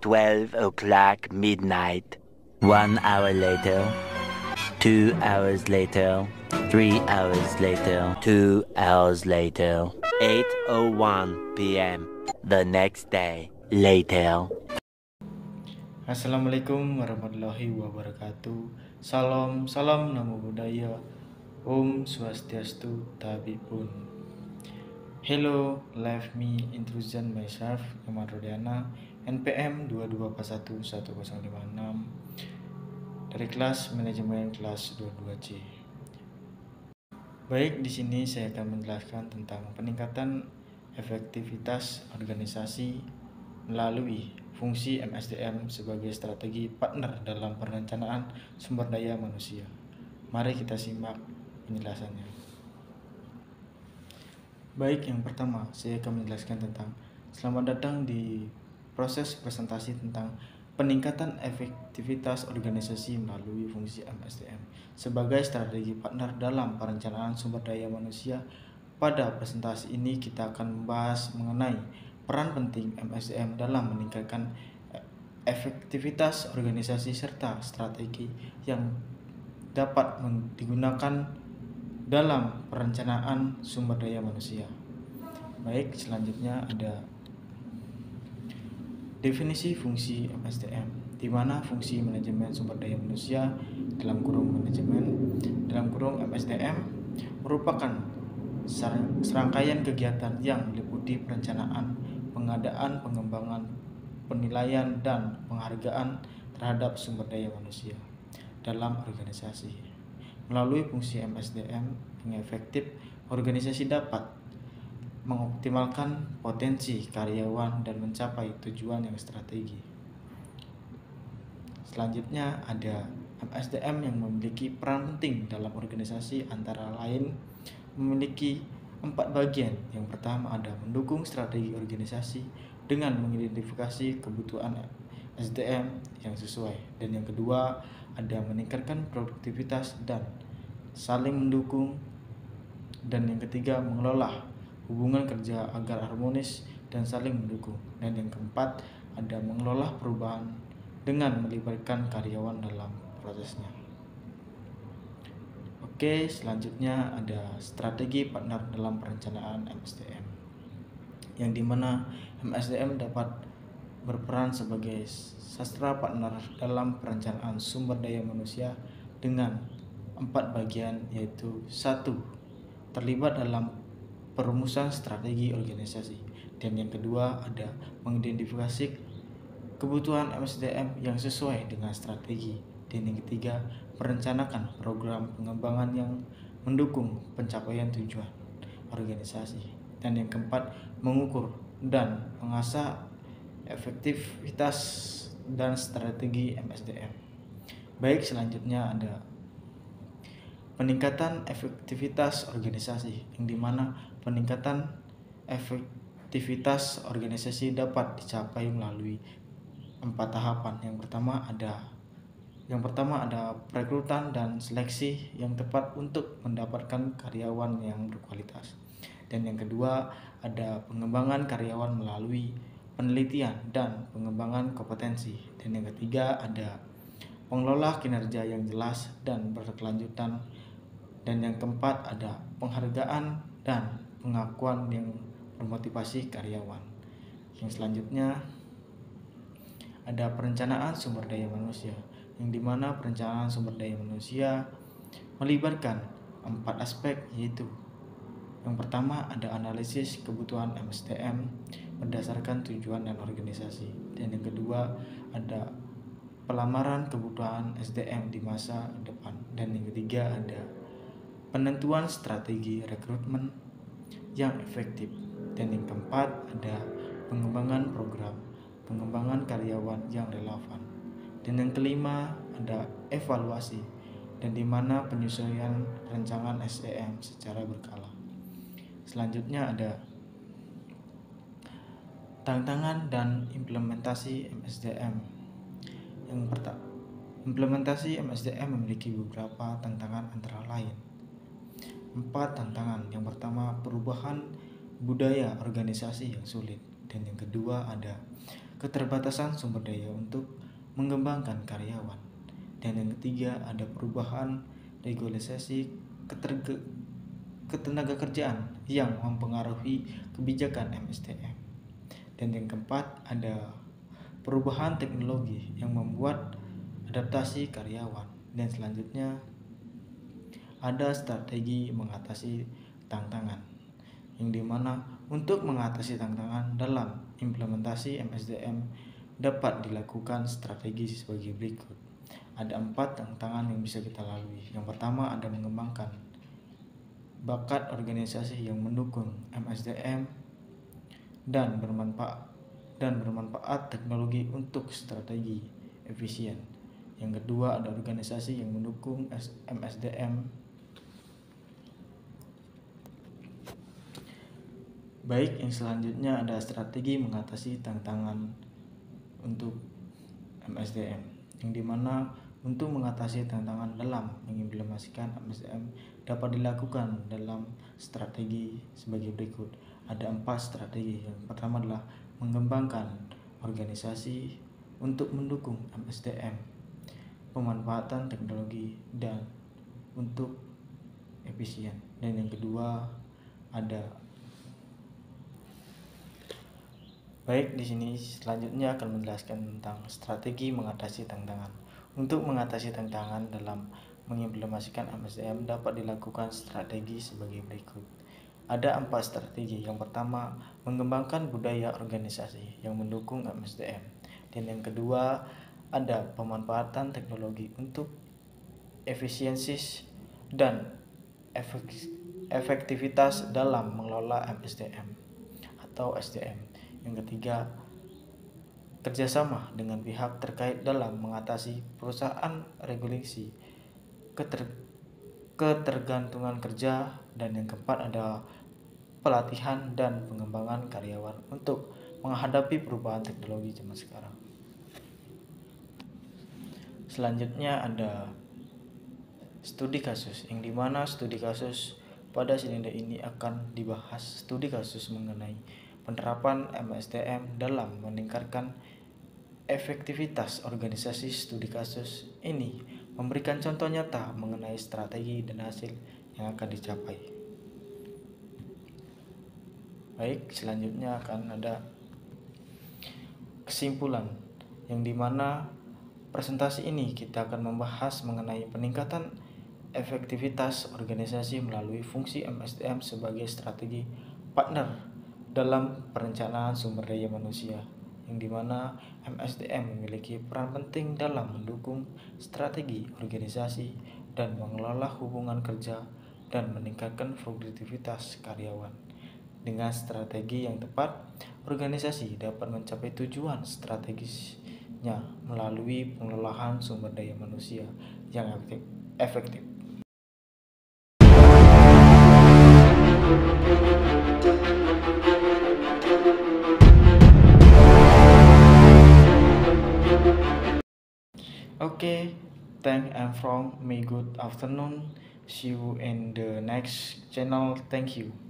12 o'clock midnight. 1 hour later, 2 hours later, 3 hours later, 2 hours later, 8:01 p.m. the next day later. Assalamualaikum warahmatullahi wabarakatuh. Salam namo buddhaya. Om Swastiastu Tabipun. Hello, let me introduce myself. Nama Rodiana, NPM 22411056 dari kelas manajemen kelas 22C. Baik, di sini saya akan menjelaskan tentang peningkatan efektivitas organisasi melalui fungsi MSDM sebagai strategi partner dalam perencanaan sumber daya manusia. Mari kita simak penjelasannya. Baik, yang pertama saya akan menjelaskan tentang selamat datang di proses presentasi tentang peningkatan efektivitas organisasi melalui fungsi MSDM sebagai strategi partner dalam perencanaan sumber daya manusia. Pada presentasi ini kita akan membahas mengenai peran penting MSDM dalam meningkatkan efektivitas organisasi serta strategi yang dapat digunakan dalam perencanaan sumber daya manusia. Baik, selanjutnya ada definisi fungsi MSDM, di mana fungsi manajemen sumber daya manusia dalam kurung manajemen dalam kurung MSDM merupakan serangkaian kegiatan yang meliputi perencanaan, pengadaan, pengembangan, penilaian, dan penghargaan terhadap sumber daya manusia dalam organisasi. Melalui fungsi MSDM yang efektif, organisasi dapat mengoptimalkan potensi karyawan dan mencapai tujuan yang strategi. Selanjutnya ada MSDM yang memiliki peran penting dalam organisasi, antara lain memiliki 4 bagian. Yang pertama ada mendukung strategi organisasi dengan mengidentifikasi kebutuhan SDM yang sesuai, dan yang kedua ada meningkatkan produktivitas dan saling mendukung, dan yang ketiga mengelola hubungan kerja agar harmonis dan saling mendukung, dan yang keempat ada mengelola perubahan dengan melibatkan karyawan dalam prosesnya. Oke, selanjutnya ada strategi partner dalam perencanaan MSDM, yang dimana MSDM dapat berperan sebagai sastra partner dalam perencanaan sumber daya manusia dengan 4 bagian, yaitu 1. Terlibat dalam perumusan strategi organisasi, dan yang kedua ada mengidentifikasi kebutuhan MSDM yang sesuai dengan strategi, dan yang ketiga merencanakan program pengembangan yang mendukung pencapaian tujuan organisasi, dan yang keempat mengukur dan mengasah efektivitas dan strategi MSDM. Baik, selanjutnya ada peningkatan efektivitas organisasi, yang dimana peningkatan efektivitas organisasi dapat dicapai melalui 4 tahapan. Yang pertama ada perekrutan dan seleksi yang tepat untuk mendapatkan karyawan yang berkualitas, dan yang kedua ada pengembangan karyawan melalui penelitian dan pengembangan kompetensi, dan yang ketiga ada pengelola kinerja yang jelas dan berkelanjutan, dan yang keempat ada penghargaan dan pengakuan yang memotivasi karyawan. Yang selanjutnya ada perencanaan sumber daya manusia, yang dimana perencanaan sumber daya manusia melibatkan 4 aspek, yaitu yang pertama ada analisis kebutuhan MSDM berdasarkan tujuan dan organisasi, dan yang kedua ada pelamaran kebutuhan SDM di masa depan, dan yang ketiga ada penentuan strategi rekrutmen yang efektif, dan yang keempat ada pengembangan program pengembangan karyawan yang relevan, dan yang kelima ada evaluasi, dan di mana penyesuaian rancangan SDM secara berkala. Selanjutnya ada tantangan dan implementasi MSDM. Yang pertama, implementasi MSDM memiliki beberapa tantangan, antara lain 4 tantangan. Yang pertama, perubahan budaya organisasi yang sulit, dan yang kedua ada keterbatasan sumber daya untuk mengembangkan karyawan. Dan yang ketiga ada perubahan regulasi ketenagakerjaan yang mempengaruhi kebijakan MSDM. Dan yang keempat ada perubahan teknologi yang membuat adaptasi karyawan. Dan selanjutnya ada strategi mengatasi tantangan, yang dimana untuk mengatasi tantangan dalam implementasi MSDM dapat dilakukan strategi sebagai berikut. Ada 4 tantangan yang bisa kita lalui. Yang pertama ada mengembangkan bakat organisasi yang mendukung MSDM dan bermanfaat teknologi untuk strategi efisien. Yang kedua ada organisasi yang mendukung MSDM. Baik, yang selanjutnya ada strategi mengatasi tantangan untuk MSDM, yang dimana untuk mengatasi tantangan dalam mengimplementasikan MSDM dapat dilakukan dalam strategi sebagai berikut. Ada 4 strategi. Yang pertama adalah mengembangkan organisasi untuk mendukung MSDM, pemanfaatan teknologi dan untuk efisien. Dan yang kedua ada Baik, di sini selanjutnya akan menjelaskan tentang strategi mengatasi tantangan. Untuk mengatasi tantangan dalam mengimplementasikan MSDM dapat dilakukan strategi sebagai berikut. Ada 4 strategi. Yang pertama, mengembangkan budaya organisasi yang mendukung MSDM. Dan yang kedua, ada pemanfaatan teknologi untuk efisiensi dan efektivitas dalam mengelola MSDM atau SDM. Yang ketiga, kerjasama dengan pihak terkait dalam mengatasi perusahaan regulasi ketergantungan kerja. Dan yang keempat ada pelatihan dan pengembangan karyawan untuk menghadapi perubahan teknologi zaman sekarang. Selanjutnya ada studi kasus, yang dimana studi kasus pada silinda ini akan dibahas studi kasus mengenai penerapan MSDM dalam meningkatkan efektivitas organisasi. Studi kasus ini memberikan contoh nyata mengenai strategi dan hasil yang akan dicapai. Baik, selanjutnya akan ada kesimpulan, yang dimana presentasi ini kita akan membahas mengenai peningkatan efektivitas organisasi melalui fungsi MSDM sebagai strategi partner dalam perencanaan sumber daya manusia, yang dimana MSDM memiliki peran penting dalam mendukung strategi organisasi dan mengelola hubungan kerja dan meningkatkan produktivitas karyawan. Dengan strategi yang tepat, organisasi dapat mencapai tujuan strategisnya melalui pengelolaan sumber daya manusia yang efektif. Okay, thank and from me. Good afternoon. See you in the next channel. Thank you.